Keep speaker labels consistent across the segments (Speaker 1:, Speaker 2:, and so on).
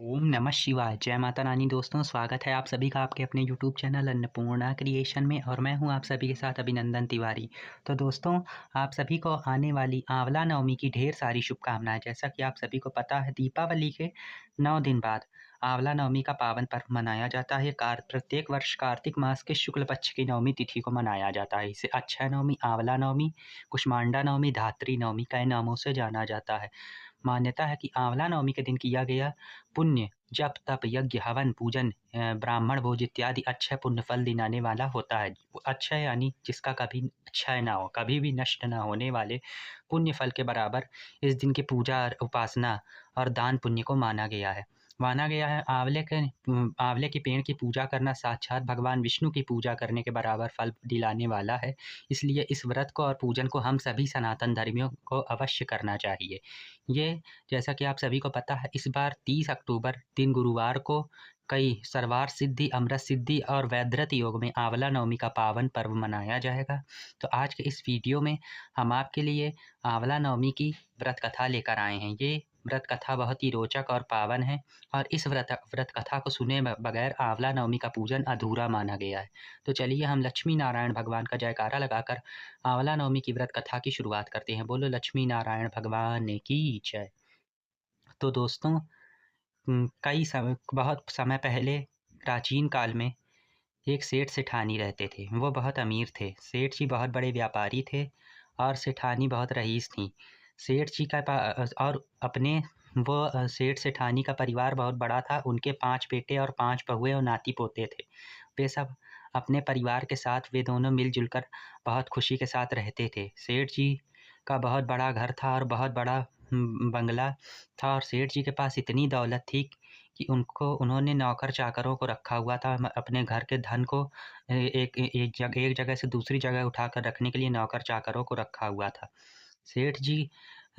Speaker 1: ओम नमः शिवाय। जय माता रानी। दोस्तों, स्वागत है आप सभी का आपके अपने यूट्यूब चैनल अन्नपूर्णा क्रिएशन में और मैं हूं आप सभी के साथ अभिनंदन तिवारी। तो दोस्तों, आप सभी को आने वाली आंवला नवमी की ढेर सारी शुभकामनाएं। जैसा कि आप सभी को पता है, दीपावली के 9 दिन बाद आंवला नवमी का पावन पर्व मनाया जाता है। प्रत्येक वर्ष कार्तिक मास के शुक्ल पक्ष की नवमी तिथि को मनाया जाता है। इसे अक्षय नवमी, आंवला नवमी, कुष्मांडा नवमी, धात्री नवमी कई नामों से जाना जाता है। मान्यता है कि आंवला नवमी के दिन किया गया पुण्य जप, तप, यज्ञ, हवन, पूजन, ब्राह्मण भोज इत्यादि अक्षय पुण्य फल दिलाने वाला होता है। अक्षय यानी जिसका कभी क्षय ना हो, कभी भी नष्ट ना होने वाले पुण्य फल के बराबर इस दिन की पूजा, उपासना और दान पुण्य को माना गया है। आंवले के पेड़ की पूजा करना साक्षात भगवान विष्णु की पूजा करने के बराबर फल दिलाने वाला है। इसलिए इस व्रत को और पूजन को हम सभी सनातन धर्मियों को अवश्य करना चाहिए। ये जैसा कि आप सभी को पता है, इस बार 30 अक्टूबर दिन गुरुवार को कई सर्वार्थ सिद्धि, अमृत सिद्धि और वैधव्रत योग में आंवला नवमी का पावन पर्व मनाया जाएगा। तो आज के इस वीडियो में हम आपके लिए आंवला नवमी की व्रत कथा लेकर आए हैं। ये व्रत कथा बहुत ही रोचक और पावन है और इस व्रत कथा को सुने बगैर आंवला नवमी का पूजन अधूरा माना गया है। तो चलिए हम लक्ष्मी नारायण भगवान का जयकारा लगाकर आंवला नवमी की व्रत कथा की शुरुआत करते हैं। बोलो लक्ष्मी नारायण भगवान की जय। तो दोस्तों, बहुत समय पहले प्राचीन काल में एक सेठ सेठानी रहते थे। वो बहुत अमीर थे। सेठ जी बहुत बड़े व्यापारी थे और सेठानी बहुत रईस थी। सेठ जी का और अपने सेठ सेठानी का परिवार बहुत बड़ा था। उनके 5 बेटे और 5 बहुएं और नाती पोते थे। वे सब अपने परिवार के साथ वे दोनों मिलजुल कर बहुत खुशी के साथ रहते थे। सेठ जी का बहुत बड़ा घर था और बहुत बड़ा बंगला था और सेठ जी के पास इतनी दौलत थी कि उन्होंने नौकर-चाकरों को रखा हुआ था। अपने घर के धन को एक जगह से दूसरी जगह उठाकर रखने के लिए नौकर-चाकरों को रखा हुआ था। सेठ जी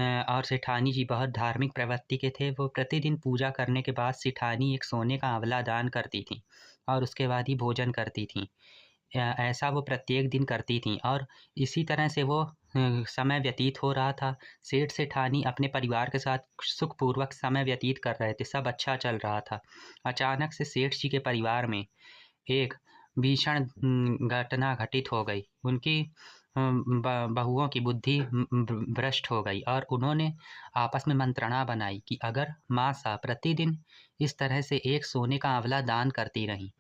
Speaker 1: और सेठानी जी बहुत धार्मिक प्रवृत्ति के थे। वो प्रतिदिन पूजा करने के बाद सेठानी एक सोने का आंवला दान करती थीं और उसके बाद ही भोजन करती थीं। ऐसा वो प्रत्येक दिन करती थीं और इसी तरह से वो समय व्यतीत हो रहा था। सेठ सेठानी अपने परिवार के साथ सुखपूर्वक समय व्यतीत कर रहे थे। सब अच्छा चल रहा था। अचानक से सेठ जी के परिवार में एक भीषण घटना घटित हो गई। उनकी बहुओं की बुद्धि भ्रष्ट हो गई और उन्होंने आपस में मंत्रणा बनाई कि अगर मासा प्रतिदिन इस तरह से एक सोने का आंवला दान करती रहीं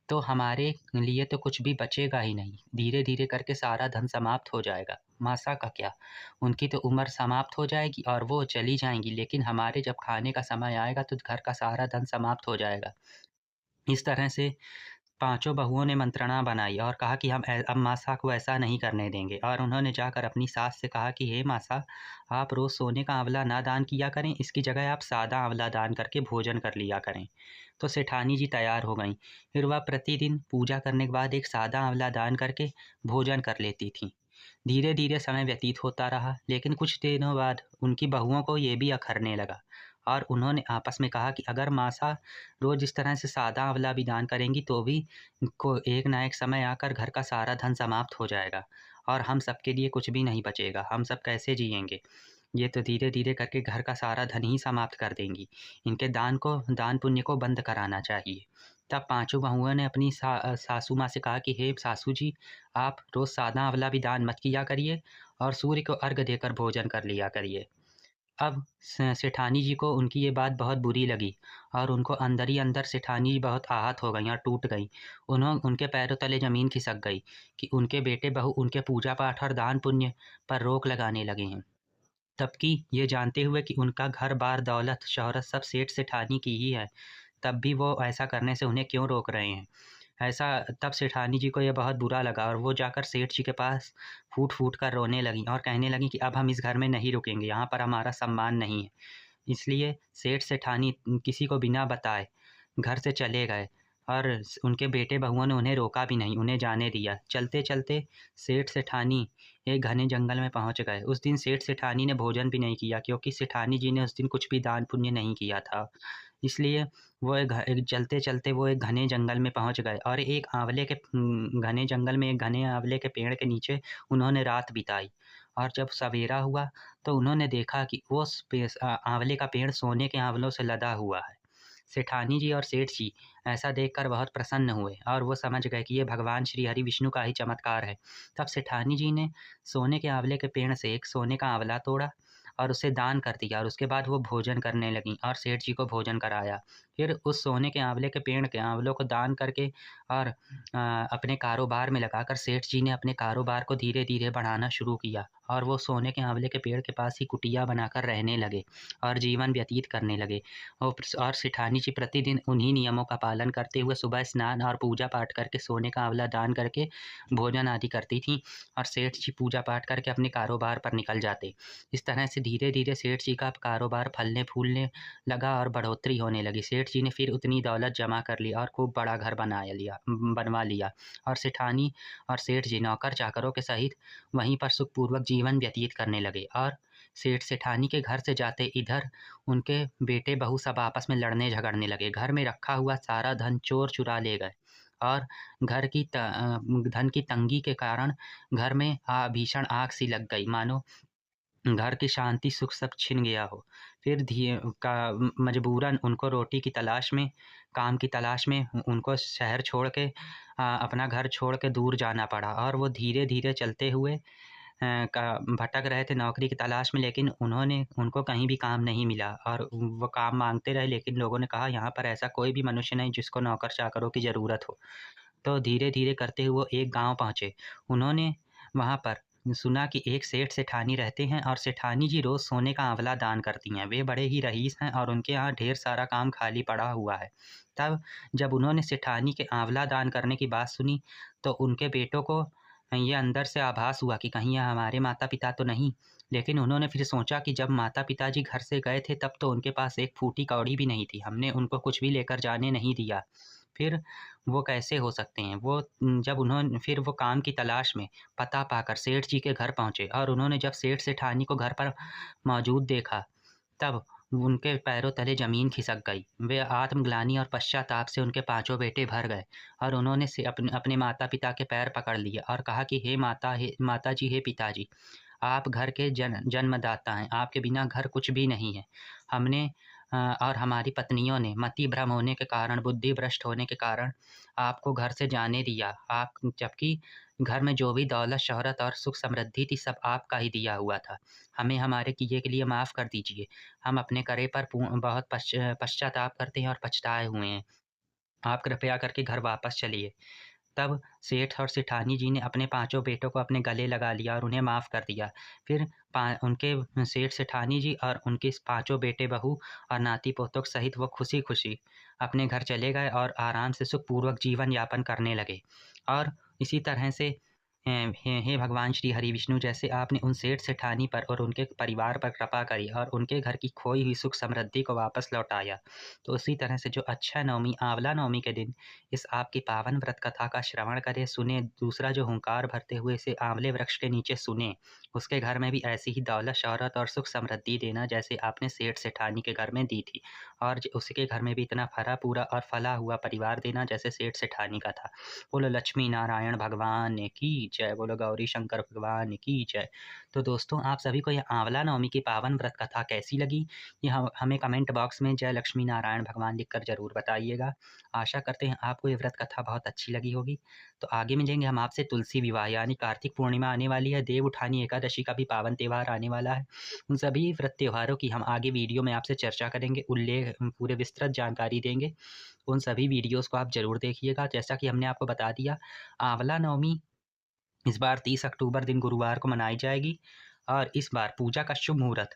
Speaker 1: तो हमारे लिए तो कुछ भी बचेगा ही नहीं। धीरे-धीरे करके सारा धन समाप्त हो जाएगा। मासा का क्या, उनकी तो उम्र समाप्त हो जाएगी और वो चली जाएँगी, लेकिन हमारे जब खाने का समय आएगा तो घर का सारा धन समाप्त हो जाएगा। इस तरह से पाँचों बहुओं ने मंत्रणा बनाई और कहा कि हम अब मासा को ऐसा नहीं करने देंगे और उन्होंने जाकर अपनी सास से कहा कि हे मासा, आप रोज़ सोने का आंवला ना दान किया करें, इसकी जगह आप सादा आंवला दान करके भोजन कर लिया करें। तो सेठानी जी तैयार हो गईं। फिर वह प्रतिदिन पूजा करने के बाद एक सादा आंवला दान करके भोजन कर लेती थीं। धीरे-धीरे समय व्यतीत होता रहा, लेकिन कुछ दिनों बाद उनकी बहुओं को ये भी अखरने लगा और उन्होंने आपस में कहा कि अगर मासा रोज़ इस तरह से सादा आंवला भी दान करेंगी तो भी को एक ना एक समय आकर घर का सारा धन समाप्त हो जाएगा और हम सबके लिए कुछ भी नहीं बचेगा। हम सब कैसे जिएँगे? ये तो धीरे-धीरे करके घर का सारा धन ही समाप्त कर देंगी। इनके दान पुण्य को बंद कराना चाहिए। तब पाँचों बहुओं ने अपनी सासू माँ से कहा कि हे सासू जी, आप रोज़ सादा आंवला भी दान मत किया करिए और सूर्य को अर्घ देकर भोजन कर लिया करिए। अब सेठानी जी को उनकी ये बात बहुत बुरी लगी और उनको अंदर ही अंदर सेठानी जी बहुत आहत हो गईं और टूट गईं। उनके पैरों तले ज़मीन खिसक गई कि उनके बेटे-बहू उनके पूजा-पाठ और दान पुण्य पर रोक लगाने लगे हैं। तबकि ये जानते हुए कि उनका घर-बार, दौलत, शोहरत सब सेठ-सेठानी की ही है, तब भी वो ऐसा करने से उन्हें क्यों रोक रहे हैं? ऐसा तब सेठानी जी को ये बहुत बुरा लगा और वो जाकर सेठ जी के पास फूट-फूट कर रोने लगीं और कहने लगीं कि अब हम इस घर में नहीं रुकेंगे, यहाँ पर हमारा सम्मान नहीं है। इसलिए सेठ-सेठानी किसी को बिना बताए घर से चले गए और उनके बेटे-बहुओं ने उन्हें रोका भी नहीं, उन्हें जाने दिया। चलते-चलते सेठ-सेठानी एक घने जंगल में पहुँच गए। उस दिन सेठ-सेठानी ने भोजन भी नहीं किया क्योंकि सेठानी जी ने उस दिन कुछ भी दान पुण्य नहीं किया था। इसलिए वो चलते-चलते वो एक घने जंगल में पहुँच गए और घने जंगल में एक घने आँवले के पेड़ के नीचे उन्होंने रात बिताई और जब सवेरा हुआ तो उन्होंने देखा कि आँवले का पेड़ सोने के आँवलों से लदा हुआ है। सेठानी जी और सेठ जी ऐसा देखकर बहुत प्रसन्न हुए और वो समझ गए कि ये भगवान श्री हरि विष्णु का ही चमत्कार है। तब सेठानी जी ने सोने के आंवले के पेड़ से एक सोने का आंवला तोड़ा और उसे दान कर दिया और उसके बाद वो भोजन करने लगीं और सेठ जी को भोजन कराया। फिर उस सोने के आंवले के पेड़ के आंवलों को दान करके और अपने कारोबार में लगाकर सेठ जी ने अपने कारोबार को धीरे-धीरे बढ़ाना शुरू किया और वो सोने के आंवले के पेड़ के पास ही कुटिया बनाकर रहने लगे और जीवन व्यतीत करने लगे। और सेठानी जी प्रतिदिन उन्हीं नियमों का पालन करते हुए सुबह स्नान और पूजा-पाठ करके सोने का आंवला दान करके भोजन आदि करती थीं और सेठ जी पूजा-पाठ करके अपने कारोबार पर निकल जाते। इस तरह से धीरे-धीरे सेठ जी का कारोबार फलने-फूलने लगा और बढ़ोतरी होने लगी। सेठ जी ने फिर उतनी दौलत जमा कर ली और खूब बड़ा घर बनवा लिया और सेठानी और सेठ जी नौकर-चाकरों के सहित वहीं पर सुखपूर्वक जीवन व्यतीत करने लगे और सेठानी के घर से जाते इधर उनके बेटे-बहू सब आपस में लड़ने-झगड़ने लगे। घर में रखा हुआ सारा धन चोर चुरा ले गए और धन की तंगी के कारण घर में भीषण आग सी लग गई, मानो घर की शांति सुख सब छिन गया हो। फिर मजबूरन उनको रोटी की तलाश में, काम की तलाश में उनको शहर छोड़ के अपना घर छोड़ के दूर जाना पड़ा और वो धीरे-धीरे चलते हुए का भटक रहे थे नौकरी की तलाश में, लेकिन उनको कहीं भी काम नहीं मिला और वो काम माँगते रहे, लेकिन लोगों ने कहा यहाँ पर ऐसा कोई भी मनुष्य नहीं जिसको नौकर-चाकरों की ज़रूरत हो। तो धीरे-धीरे करते हुए वो एक गाँव पहुँचे। उन्होंने वहाँ पर सुना कि एक सेठानी रहते हैं और सेठानी जी रोज़ सोने का आंवला दान करती हैं। वे बड़े ही रईस हैं और उनके यहाँ ढेर सारा काम खाली पड़ा हुआ है। तब जब उन्होंने सेठानी के आंवला दान करने की बात सुनी, तो उनके बेटों को ये अंदर से आभास हुआ कि कहीं ये हमारे माता-पिता तो नहीं। लेकिन उन्होंने फिर सोचा कि जब माता-पिता जी घर से गए थे तब तो उनके पास एक फूटी कौड़ी भी नहीं थी। हमने उनको कुछ भी लेकर जाने नहीं दिया। फिर वो कैसे हो सकते हैं? फिर वो काम की तलाश में पता पाकर सेठ जी के घर पहुँचे और उन्होंने जब सेठानी को घर पर मौजूद देखा, तब उनके पैरों तले ज़मीन खिसक गई। वे आत्मग्लानि और पश्चाताप से उनके पाँचों बेटे भर गए और उन्होंने अपने माता-पिता के पैर पकड़ लिए और कहा कि हे माताजी, हे पिताजी, आप घर के जन्मदाता हैं, आपके बिना घर कुछ भी नहीं है। हमने और हमारी पत्नियों ने मति भ्रम होने के कारण, बुद्धि भ्रष्ट होने के कारण आपको घर से जाने दिया। जबकि घर में जो भी दौलत, शोहरत और सुख समृद्धि थी, सब आपका ही दिया हुआ था। हमें हमारे किए के लिए माफ़ कर दीजिए। हम अपने करे पर बहुत पश्चाताप करते हैं और पछताए हुए हैं। आप कृपया करके घर वापस चलिए। तब सेठ और सेठानी जी ने अपने पाँचों बेटों को अपने गले लगा लिया और उन्हें माफ़ कर दिया। फिर उनके सेठानी जी और उनके पाँचों बेटे-बहू और नाती-पोतों सहित वो खुशी-खुशी अपने घर चले गए और आराम से सुखपूर्वक जीवन यापन करने लगे। और इसी तरह से हे भगवान श्री हरि विष्णु, जैसे आपने उन सेठानी पर और उनके परिवार पर कृपा करी और उनके घर की खोई हुई सुख समृद्धि को वापस लौटाया, तो उसी तरह से जो अक्षय नवमी, आंवला नवमी के दिन इस आपकी पावन व्रत कथा का श्रवण करे, सुने, दूसरा जो हुंकार भरते हुए इसे आंवले वृक्ष के नीचे सुने, उसके घर में भी ऐसी ही दौलत, शोहरत और सुख समृद्धि देना जैसे आपने सेठानी के घर में दी थी और उसके घर में भी इतना भरा पूरा और फला हुआ परिवार देना जैसे सेठानी का था। बोलो लक्ष्मी नारायण भगवान की जय, बोलो गौरी शंकर भगवान की जय। तो दोस्तों, आप सभी को यह आंवला नवमी की पावन व्रत कथा कैसी लगी, ये हमें कमेंट बॉक्स में जय लक्ष्मी नारायण भगवान लिखकर ज़रूर बताइएगा। आशा करते हैं आपको ये व्रत कथा बहुत अच्छी लगी होगी। तो आगे मिलेंगे हम आपसे तुलसी विवाह, यानी कार्तिक पूर्णिमा आने वाली है, देव उठानी एकादशी का भी पावन त्योहार आने वाला है। उन सभी व्रत त्योहारों की हम आगे वीडियो में आपसे चर्चा करेंगे, पूरे विस्तृत जानकारी देंगे। उन सभी वीडियोज़ को आप ज़रूर देखिएगा। जैसा कि हमने आपको बता दिया, आंवला नवमी इस बार 30 अक्टूबर दिन गुरुवार को मनाई जाएगी और इस बार पूजा का शुभ मुहूर्त,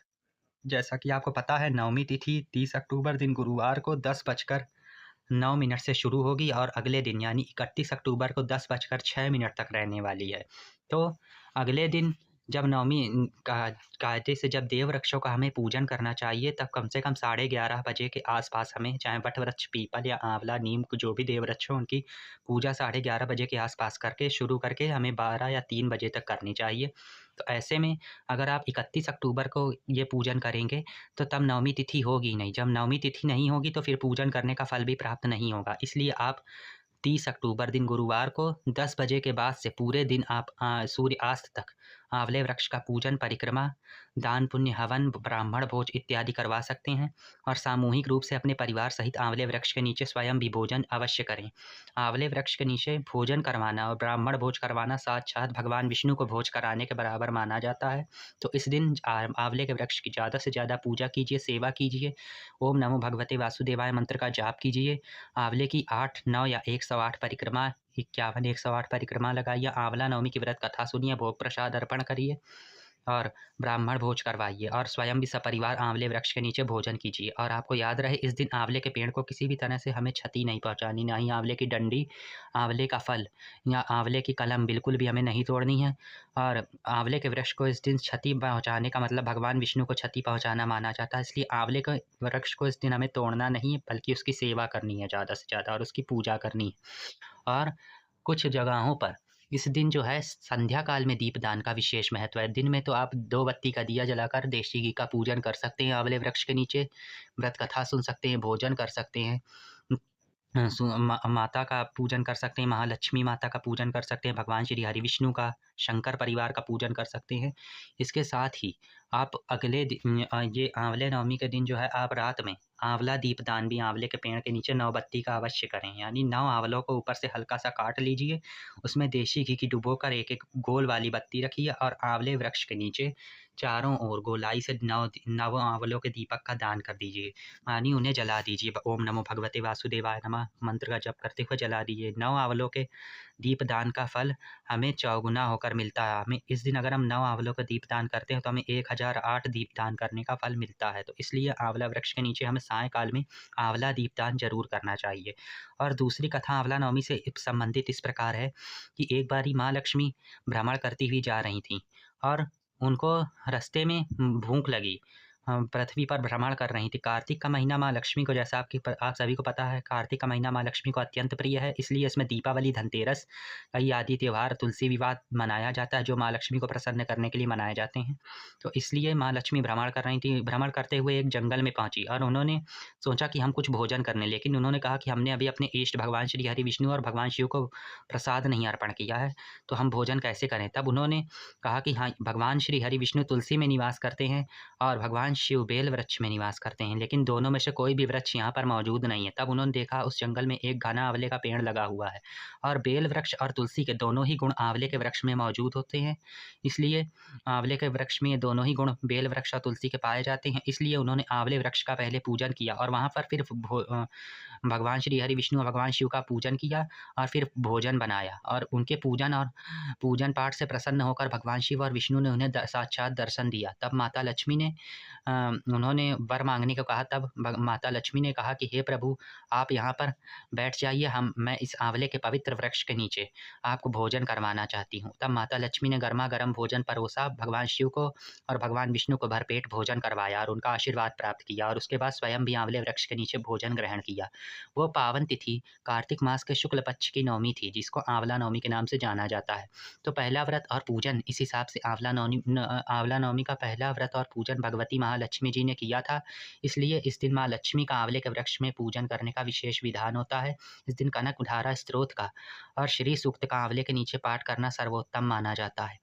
Speaker 1: जैसा कि आपको पता है, नवमी तिथि 30 अक्टूबर दिन गुरुवार को 10:09 से शुरू होगी और अगले दिन यानी 31 अक्टूबर को 10:06 तक रहने वाली है। तो अगले दिन जब नवमी कायदे से जब देव वृक्षों का हमें पूजन करना चाहिए, तब कम से कम 11:30 बजे के आसपास हमें, चाहे वट वृक्ष, पीपल या आंवला, नीम, जो भी देव वृक्ष हो, उनकी पूजा 11:30 बजे के आसपास करके शुरू करके हमें 12 या 3 बजे तक करनी चाहिए। तो ऐसे में अगर आप 31 अक्टूबर को ये पूजन करेंगे, तो तब नवमी तिथि होगी नहीं। जब नवमी तिथि नहीं होगी तो फिर पूजन करने का फल भी प्राप्त नहीं होगा। इसलिए आप 30 अक्टूबर दिन गुरुवार को 10 बजे के बाद से पूरे दिन आप सूर्यास्त तक आंवले वृक्ष का पूजन, परिक्रमा दान पुण्य हवन ब्राह्मण भोज इत्यादि करवा सकते हैं और सामूहिक रूप से अपने परिवार सहित आंवले वृक्ष के नीचे स्वयं भी भोजन अवश्य करें। आंवले वृक्ष के नीचे भोजन करवाना और ब्राह्मण भोज करवाना साक्षात भगवान विष्णु को भोज कराने के बराबर माना जाता है। तो इस दिन आंवले के वृक्ष की ज़्यादा से ज़्यादा पूजा कीजिए, सेवा कीजिए। ओम नमो भगवते वासुदेवाय मंत्र का जाप कीजिए। आंवले की 8, 9 या 108 परिक्रमा 51 108 परिक्रमा लगाइए। आंवला नवमी की व्रत कथा सुनिए, भोग प्रसाद अर्पण करिए और ब्राह्मण भोज करवाइए और स्वयं भी सपरिवार आंवले वृक्ष के नीचे भोजन कीजिए। और आपको याद रहे इस दिन आंवले के पेड़ को किसी भी तरह से हमें क्षति नहीं पहुँचानी, ना ही आंवले की डंडी, आंवले का फल या आंवले की कलम बिल्कुल भी हमें नहीं तोड़नी है। और आंवले के वृक्ष को इस दिन क्षति पहुँचाने का मतलब भगवान विष्णु को क्षति पहुँचाना माना जाता है, इसलिए आंवले के वृक्ष को इस दिन हमें तोड़ना नहीं है, बल्कि उसकी सेवा करनी है ज़्यादा से ज़्यादा और उसकी पूजा करनी है। और कुछ जगहों पर इस दिन जो है संध्या काल में दीपदान का विशेष महत्व है। दिन में तो आप 2 बत्ती का दिया जलाकर देशी घी का पूजन कर सकते हैं आंवले वृक्ष के नीचे, व्रत कथा सुन सकते हैं, भोजन कर सकते हैं। माता का पूजन कर सकते हैं, महालक्ष्मी माता का पूजन कर सकते हैं, भगवान श्री हरि विष्णु का, शंकर परिवार का पूजन कर सकते हैं। इसके साथ ही आप ये आंवले नवमी के दिन जो है आप रात में आंवला दीपदान भी आंवले के पेड़ के नीचे 9 बत्ती का अवश्य करें। यानी 9 आंवलों को ऊपर से हल्का-सा काट लीजिए, उसमें देशी घी की डुबोकर एक-एक गोल वाली बत्ती रखिए और आंवले वृक्ष के नीचे चारों ओर गोलाई से 9 आंवलों के दीपक का दान कर दीजिए। यानी उन्हें जला दीजिए। ओम नमो भगवते वासुदेवाय नमः मंत्र का जप करते हुए जला दीजिए। 9 आंवलों के दीपदान का फल हमें चौगुना होकर मिलता है। हमें इस दिन अगर हम 9 आंवलों का दीपदान करते हैं तो हमें 1008 दीपदान करने का फल मिलता है। तो इसलिए आंवला वृक्ष के नीचे हमें सायंकाल में आंवला दीपदान ज़रूर करना चाहिए। और दूसरी कथा आंवला नवमी से संबंधित इस प्रकार है कि एक बारी माँ लक्ष्मी भ्रमण करती हुई जा रही थीं और उनको रास्ते में भूख लगी। पृथ्वी पर भ्रमण कर रही थी। कार्तिक का महीना माँ लक्ष्मी को जैसा आप सभी को पता है, कार्तिक का महीना माँ लक्ष्मी को अत्यंत प्रिय है, इसलिए इसमें दीपावली, धनतेरस, कई आदि त्योहार, तुलसी विवाह मनाया जाता है, जो माँ लक्ष्मी को प्रसन्न करने के लिए मनाए जाते हैं। तो इसलिए माँ लक्ष्मी भ्रमण कर रही थी। भ्रमण करते हुए एक जंगल में पहुँची और उन्होंने सोचा कि हम कुछ भोजन कर लें, लेकिन उन्होंने कहा कि हमने अभी अपने इष्ट भगवान श्री हरि विष्णु और भगवान शिव को प्रसाद नहीं अर्पण किया है, तो हम भोजन कैसे करें? तब उन्होंने कहा कि हाँ, भगवान श्री हरि विष्णु तुलसी में निवास करते हैं और भगवान शिव बेल वृक्ष में निवास करते हैं, लेकिन दोनों में से कोई भी वृक्ष यहाँ पर मौजूद नहीं है। तब उन्होंने देखा उस जंगल में एक घना आंवले का पेड़ लगा हुआ है और बेल वृक्ष और तुलसी के दोनों ही गुण आंवले के वृक्ष में मौजूद होते हैं। इसलिए आंवले के वृक्ष में ये दोनों ही गुण बेल वृक्ष और तुलसी के पाए जाते हैं। इसलिए उन्होंने आंवले वृक्ष का पहले पूजन किया और वहाँ पर फिर भगवान श्री हरि विष्णु और भगवान शिव का पूजन किया और फिर भोजन बनाया और उनके पूजन पाठ से प्रसन्न होकर भगवान शिव और विष्णु ने उन्हें साक्षात दर्शन दिया। तब माता लक्ष्मी ने उन्होंने वर मांगने को कहा। तब माता लक्ष्मी ने कहा कि हे प्रभु, आप यहाँ पर बैठ जाइए, मैं इस आंवले के पवित्र वृक्ष के नीचे आपको भोजन करवाना चाहती हूँ। तब माता लक्ष्मी ने गर्मा गर्म भोजन परोसा, भगवान शिव को और भगवान विष्णु को भरपेट भोजन करवाया और उनका आशीर्वाद प्राप्त किया और उसके बाद स्वयं भी आंवले वृक्ष के नीचे भोजन ग्रहण किया। वो पावन तिथि कार्तिक मास के शुक्ल पक्ष की नवमी थी, जिसको आंवला नवमी के नाम से जाना जाता है। तो पहला व्रत और पूजन इस हिसाब से आंवला नवमी का पहला व्रत और पूजन भगवती महालक्ष्मी जी ने किया था। इसलिए इस दिन माँ लक्ष्मी का आंवले के वृक्ष में पूजन करने का विशेष विधान होता है। इस दिन कनक धारा स्तोत्र का और श्री सूक्त का आंवले के नीचे पाठ करना सर्वोत्तम माना जाता है।